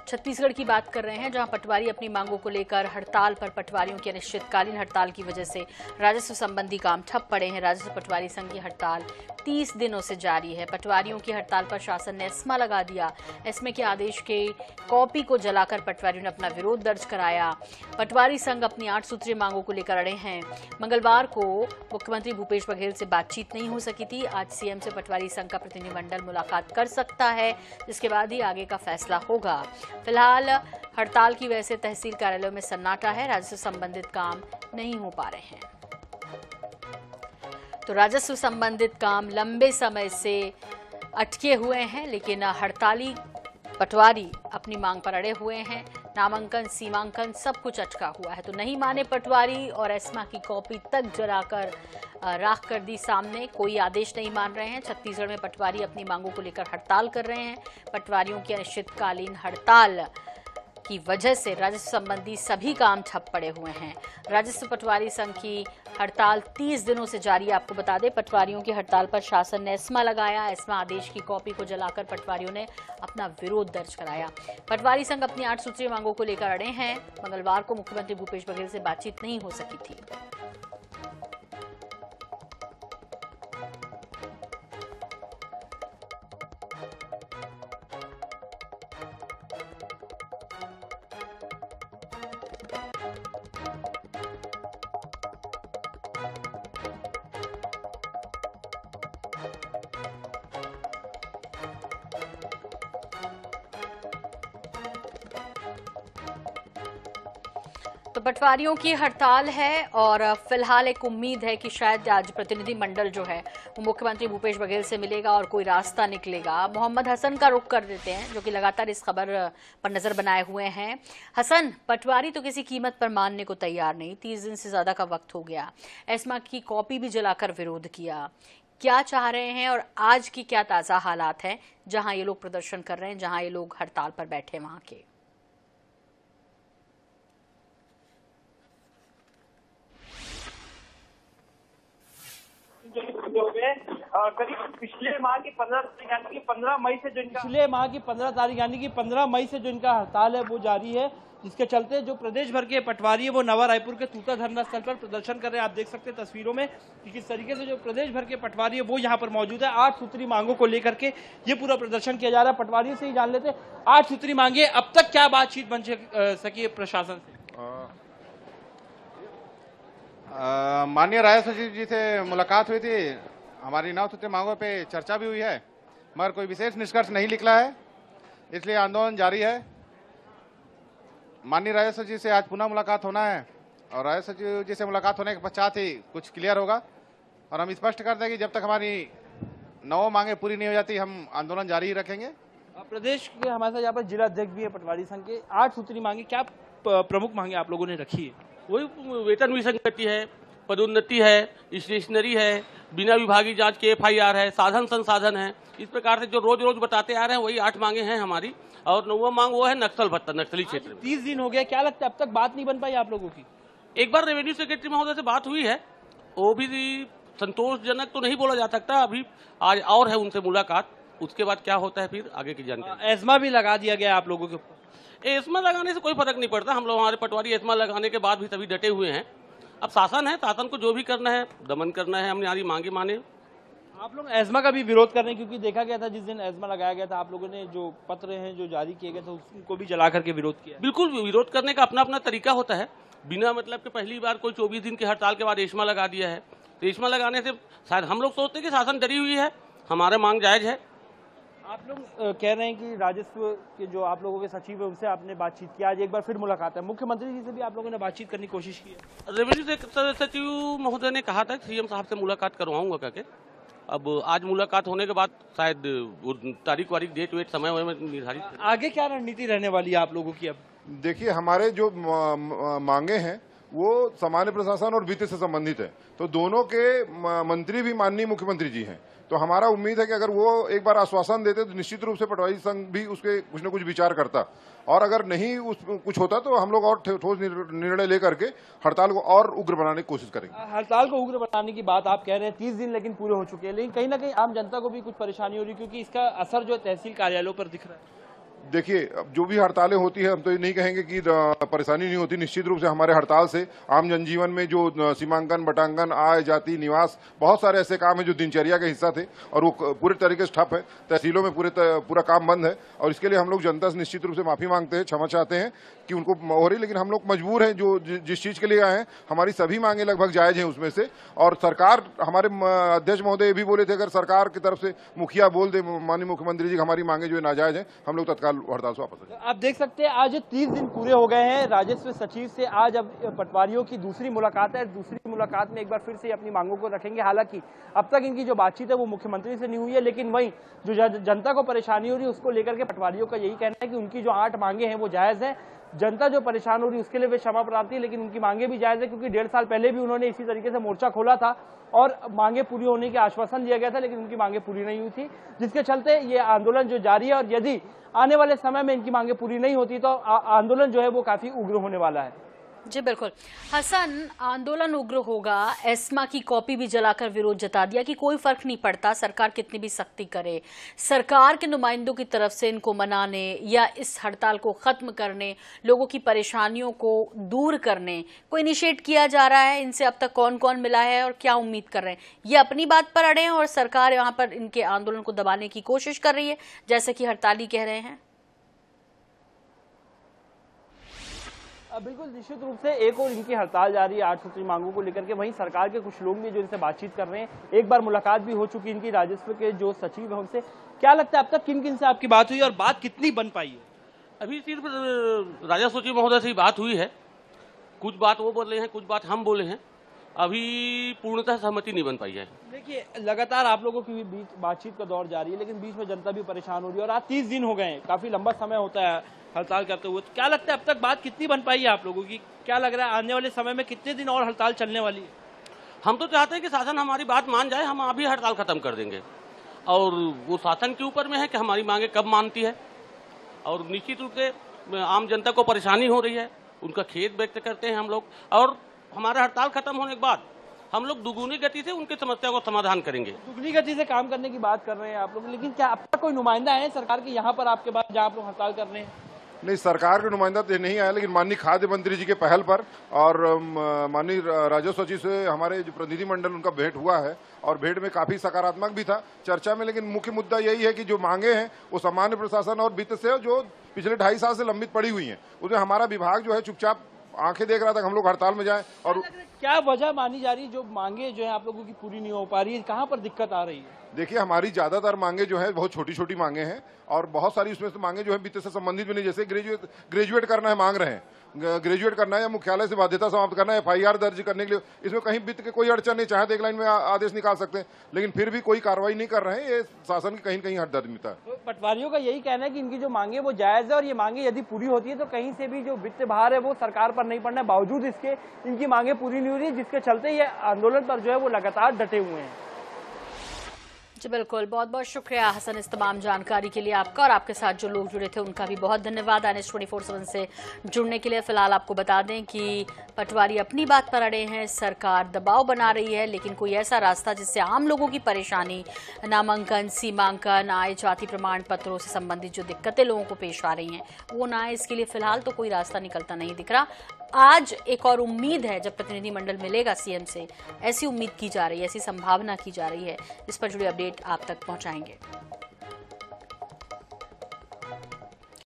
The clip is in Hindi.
छत्तीसगढ़ की बात कर रहे हैं, जहां पटवारी अपनी मांगों को लेकर हड़ताल पर। पटवारियों की अनिश्चितकालीन हड़ताल की वजह से राजस्व संबंधी काम ठप पड़े हैं। राजस्व पटवारी संघ की हड़ताल 30 दिनों से जारी है। पटवारियों की हड़ताल पर शासन ने एस्मा लगा दिया। एस्मे के आदेश के कॉपी को जलाकर पटवारियों ने अपना विरोध दर्ज कराया। पटवारी संघ अपनी 8 सूत्रीय मांगों को लेकर अड़े हैं। मंगलवार को मुख्यमंत्री भूपेश बघेल से बातचीत नहीं हो सकी थी। आज सीएम से पटवारी संघ का प्रतिनिधिमंडल मुलाकात कर सकता है, जिसके बाद ही आगे का फैसला होगा। फिलहाल हड़ताल की वजह से तहसील कार्यालयों में सन्नाटा है। राजस्व संबंधित काम नहीं हो पा रहे हैं। तो राजस्व संबंधित काम लंबे समय से अटके हुए हैं, लेकिन हड़ताली पटवारी अपनी मांग पर अड़े हुए हैं। नामांकन, सीमांकन सब कुछ अटका हुआ है। तो नहीं माने पटवारी और एस्मा की कॉपी तक जलाकर राख कर दी सामने। कोई आदेश नहीं मान रहे हैं। छत्तीसगढ़ में पटवारी अपनी मांगों को लेकर हड़ताल कर रहे हैं। पटवारियों की अनिश्चितकालीन हड़ताल की वजह से राजस्व संबंधी सभी काम ठप पड़े हुए हैं। राजस्व पटवारी संघ की हड़ताल 30 दिनों से जारी है। आपको बता दें, पटवारियों की हड़ताल पर शासन ने एस्मा लगाया। एस्मा आदेश की कॉपी को जलाकर पटवारियों ने अपना विरोध दर्ज कराया। पटवारी संघ अपनी 8 सूत्रीय मांगों को लेकर अड़े हैं। मंगलवार को मुख्यमंत्री भूपेश बघेल से बातचीत नहीं हो सकी थी। तो पटवारियों की हड़ताल है और फिलहाल एक उम्मीद है कि शायद आज प्रतिनिधिमंडल जो है वो मुख्यमंत्री भूपेश बघेल से मिलेगा और कोई रास्ता निकलेगा। मोहम्मद हसन का रुख कर देते हैं, जो कि लगातार इस खबर पर नजर बनाए हुए हैं। हसन, पटवारी तो किसी कीमत पर मानने को तैयार नहीं। 30 दिन से ज्यादा का वक्त हो गया। एस्मा की कॉपी भी जलाकर विरोध किया। क्या चाह रहे हैं और आज की क्या ताजा हालात हैं जहां ये लोग प्रदर्शन कर रहे हैं, जहां ये लोग हड़ताल पर बैठे हैं वहां के? करीब पिछले माह की 15 तारीख यानी कि 15 मई से जो इनका हड़ताल है वो जारी है, जिसके चलते जो प्रदेश भर के पटवारी है वो नवा रायपुर के तूता धरना स्थल पर प्रदर्शन कर रहे हैं। आप देख सकते हैं तस्वीरों में कि किस तरीके से जो प्रदेश भर के पटवारी है वो यहाँ पर मौजूद है। 8 सूत्री मांगों को लेकर के ये पूरा प्रदर्शन किया जा रहा है। पटवारियों से ही जान लेते 8 सूत्री मांगे, अब तक क्या बातचीत बन सकी है प्रशासन से? माननीय राजस्व सचिव जी से मुलाकात हुई थी। हमारी 9 सूत्रीय मांगों पे चर्चा भी हुई है, मगर कोई विशेष निष्कर्ष नहीं निकला है, इसलिए आंदोलन जारी है। माननीय राजस्व सचिव से आज पुनः मुलाकात होना है और राजस्व सचिव जी से मुलाकात होने के पश्चात ही कुछ क्लियर होगा। और हम स्पष्ट करते हैं कि जब तक हमारी 9 मांगे पूरी नहीं हो जाती हम आंदोलन जारी ही रखेंगे। प्रदेश के हमारे साथ यहाँ पर जिला अध्यक्ष भी है पटवारी संघ के। 8 सूत्री मांगे, क्या प्रमुख मांगे आप लोगों ने रखी है? वही वेतन विसंगति है, पदोन्नति है, स्टेशनरी है, बिना विभागीय जांच के FIR है, साधन संसाधन है। इस प्रकार से जो रोज रोज बताते आ रहे हैं वही 8 मांगे हैं हमारी। और 9वां मांग वो है नक्सल भत्ता, नक्सली क्षेत्र में। 30 दिन हो गया, क्या लगता है अब तक बात नहीं बन पाई आप लोगों की? एक बार रेवेन्यू सेक्रेटरी महोदय से बात हुई है, वो भी संतोषजनक तो नहीं बोला जा सकता। अभी आज और है उनसे मुलाकात, उसके बाद क्या होता है फिर आगे की जानकारी। एस्मा भी लगा दिया गया आप लोगों के ऊपर? एस्मा लगाने से कोई फर्क नहीं पड़ता। हम लोग, हमारे पटवारी एस्मा लगाने के बाद भी सभी डटे हुए हैं। अब शासन है, शासन को जो भी करना है दमन करना है। हमने हमारी मांगे माने। आप लोग एस्मा का भी विरोध कर रहे हैं, क्योंकि देखा गया था जिस दिन एस्मा लगाया गया था आप लोगों ने जो पत्र हैं जो जारी किए गए थे उसको भी जला करके विरोध किया। बिल्कुल, विरोध करने का अपना अपना तरीका होता है। बिना मतलब के पहली बार कोई 24 दिन की हड़ताल के बाद एस्मा लगा दिया है, तो एस्मा लगाने से शायद हम लोग सोचते हैं कि शासन डरी हुई है, हमारे मांग जायज है। आप लोग कह रहे हैं कि राजस्व के जो आप लोगों के सचिव है उनसे आपने बातचीत किया, आज एक बार फिर मुलाकात है। मुख्यमंत्री जी से भी आप लोगों ने बातचीत करने की कोशिश की है? रेवेन्यू सचिव महोदय ने कहा था सीएम साहब से मुलाकात करवाऊंगा करके। अब आज मुलाकात होने के बाद शायद तारीख वारीख डेट वेट समय में निर्धारित। आगे क्या रणनीति रहने वाली है आप लोगों की? अब देखिए, हमारे जो मांगे हैं वो सामान्य प्रशासन और वित्त से संबंधित है, तो दोनों के मंत्री भी माननीय मुख्यमंत्री जी हैं। तो हमारा उम्मीद है कि अगर वो एक बार आश्वासन देते तो निश्चित रूप से पटवारी संघ भी उसके कुछ न कुछ विचार करता, और अगर नहीं कुछ होता तो हम लोग और ठोस निर्णय लेकर के हड़ताल को और उग्र बनाने की कोशिश करेंगे। हड़ताल को उग्र बनाने की बात आप कह रहे हैं, 30 दिन लेकिन पूरे हो चुके हैं, लेकिन कहीं ना कहीं आम जनता को भी कुछ परेशानी हो रही है, क्योंकि इसका असर जो तहसील कार्यालयों पर दिख रहा है। देखिए, अब जो भी हड़तालें होती है, हम तो ये नहीं कहेंगे कि परेशानी नहीं होती। निश्चित रूप से हमारे हड़ताल से आम जनजीवन में जो सीमांकन, बटांकन, आय, जाति, निवास, बहुत सारे ऐसे काम हैं जो दिनचर्या का हिस्सा थे और वो पूरे तरीके से ठप है। तहसीलों में पूरा काम बंद है और इसके लिए हम लोग जनता से निश्चित रूप से माफी मांगते हैं, क्षमा चाहते हैं कि उनको हो रही, लेकिन हम लोग मजबूर हैं। जो जिस चीज के लिए आए हैं, हमारी सभी मांगे लगभग जायज हैं उसमें से। और सरकार, हमारे अध्यक्ष महोदय ये भी बोले थे, अगर सरकार की तरफ से मुखिया बोल दे, माननीय मुख्यमंत्री जी, हमारी मांगे जो है नाजायज हैं, हम लोग तत्काल हड़ताल से वापस। आप देख सकते हैं आज 30 दिन पूरे हो गए हैं राजस्व सचिव से। आज अब पटवारियों की दूसरी मुलाकात है। दूसरी मुलाकात में एक बार फिर से अपनी मांगों को रखेंगे। हालांकि अब तक इनकी जो बातचीत है वो मुख्यमंत्री से नहीं हुई है, लेकिन वहीं जो जनता को परेशानी हो रही है उसको लेकर के पटवारियों का यही कहना है कि उनकी जो 8 मांगे हैं वो जायज है। जनता जो परेशान हो रही है उसके लिए वे क्षमा प्रार्थी है, लेकिन उनकी मांगे भी जायज है, क्योंकि 1.5 साल पहले भी उन्होंने इसी तरीके से मोर्चा खोला था और मांगे पूरी होने के आश्वासन दिया गया था, लेकिन उनकी मांगे पूरी नहीं हुई थी, जिसके चलते ये आंदोलन जो जारी है। और यदि आने वाले समय में इनकी मांगे पूरी नहीं होती तो आंदोलन जो है वो काफी उग्र होने वाला है। जी बिल्कुल हसन, आंदोलन उग्र होगा। एस्मा की कॉपी भी जलाकर विरोध जता दिया कि कोई फर्क नहीं पड़ता, सरकार कितनी भी सख्ती करे। सरकार के नुमाइंदों की तरफ से इनको मनाने या इस हड़ताल को खत्म करने, लोगों की परेशानियों को दूर करने कोई इनिशिएट किया जा रहा है? इनसे अब तक कौन कौन मिला है और क्या उम्मीद कर रहे हैं? ये अपनी बात पर अड़े हैं और सरकार यहाँ पर इनके आंदोलन को दबाने की कोशिश कर रही है, जैसे कि हड़ताली कह रहे हैं। बिल्कुल निश्चित रूप से एक और इनकी हड़ताल जारी है 8 सूत्री मांगों को लेकर के। वहीं सरकार के कुछ लोग भी जो इनसे बातचीत कर रहे हैं, एक बार मुलाकात भी हो चुकी इनकी राजस्व के जो सचिव है उनसे। क्या लगता है अब तक किन किन से आपकी बात हुई और बात कितनी बन पाई है? अभी सिर्फ राजस्व सचिव महोदय से बात हुई है, कुछ बात वो बोले हैं, कुछ बात हम बोले हैं, अभी पूर्णतः सहमति नहीं बन पाई है। देखिए, लगातार आप लोगों की बीच बातचीत का दौर जारी है, लेकिन बीच में जनता भी परेशान हो रही है और आज 30 दिन हो गए हैं, काफी लंबा समय होता है हड़ताल करते हुए। तो क्या लगता है अब तक बात कितनी बन पाई है आप लोगों की? क्या लग रहा है आने वाले समय में कितने दिन और हड़ताल चलने वाली है? हम तो चाहते हैं कि शासन हमारी बात मान जाए, हम अभी हड़ताल खत्म कर देंगे और वो शासन के ऊपर में है कि हमारी मांगे कब मानती है। और निश्चित रूप से आम जनता को परेशानी हो रही है, उनका खेद व्यक्त करते हैं हम लोग, और हमारा हड़ताल खत्म होने के बाद हम लोग दुगुनी गति से उनकी समस्या को समाधान करेंगे। दुगनी गति से काम करने की बात कर रहे हैं आप लोग, लेकिन क्या अब तक कोई नुमाइंदा है सरकार के यहाँ पर आपके पास जहाँ आप लोग हड़ताल कर रहे हैं? नहीं, सरकार के नुमाइंदा तो नहीं आया, लेकिन माननीय खाद्य मंत्री जी के पहल पर और माननीय राजस्व सचिव से हमारे जो प्रतिनिधिमंडल उनका भेंट हुआ है और भेंट में काफी सकारात्मक भी था चर्चा में। लेकिन मुख्य मुद्दा यही है कि जो मांगे हैं वो सामान्य प्रशासन और वित्त से जो पिछले 2.5 साल से लंबित पड़ी हुई हैं, उसमें हमारा विभाग जो है चुपचाप आंखें देख रहा था कि हम लोग हड़ताल में जाएं। और क्या वजह मानी जा रही जो मांगे जो है आप लोगों की पूरी नहीं हो पा रही है? कहाँ पर दिक्कत आ रही है? देखिए, हमारी ज्यादातर मांगे जो है बहुत छोटी छोटी मांगे हैं और बहुत सारी उसमें से मांगे जो है वित्त से संबंधित भी नहीं। जैसे ग्रेजुएट करना है, मांग रहे हैं, ग्रेजुएट करना है या मुख्यालय से बाध्यता समाप्त करना है, FIR दर्ज करने के लिए, इसमें कहीं वित्त के कोई अड़चन नहीं, चाहे तो एक लाइन में आदेश निकाल सकते हैं, लेकिन फिर भी कोई कार्रवाई नहीं कर रहे हैं। ये शासन की कहीं कहीं हठधर्मिता है। तो पटवारियों का यही कहना है कि इनकी जो मांगे वो जायज है और ये मांगे यदि पूरी होती है तो कहीं से भी जो वित्त भार है वो सरकार पर नहीं पड़ना है। बावजूद इसके इनकी मांगे पूरी नहीं हो रही, जिसके चलते ये आंदोलन पर जो है वो लगातार डटे हुए हैं। जी बिल्कुल, बहुत बहुत शुक्रिया हसन इस तमाम जानकारी के लिए आपका, और आपके साथ जो लोग जुड़े थे उनका भी बहुत धन्यवाद NH 24/7 से जुड़ने के लिए। फिलहाल आपको बता दें कि पटवारी अपनी बात पर अड़े हैं, सरकार दबाव बना रही है, लेकिन कोई ऐसा रास्ता जिससे आम लोगों की परेशानी, नामांकन, सीमांकन, आय, जाति प्रमाण पत्रों से संबंधित जो दिक्कतें लोगों को पेश आ रही हैं वो ना आए, इसके लिए फिलहाल तो कोई रास्ता निकलता नहीं दिख रहा। आज एक और उम्मीद है, जब प्रतिनिधिमंडल मिलेगा CM से, ऐसी उम्मीद की जा रही है, ऐसी संभावना की जा रही है, इस पर जुड़ी अपडेट आप तक पहुंचाएंगे।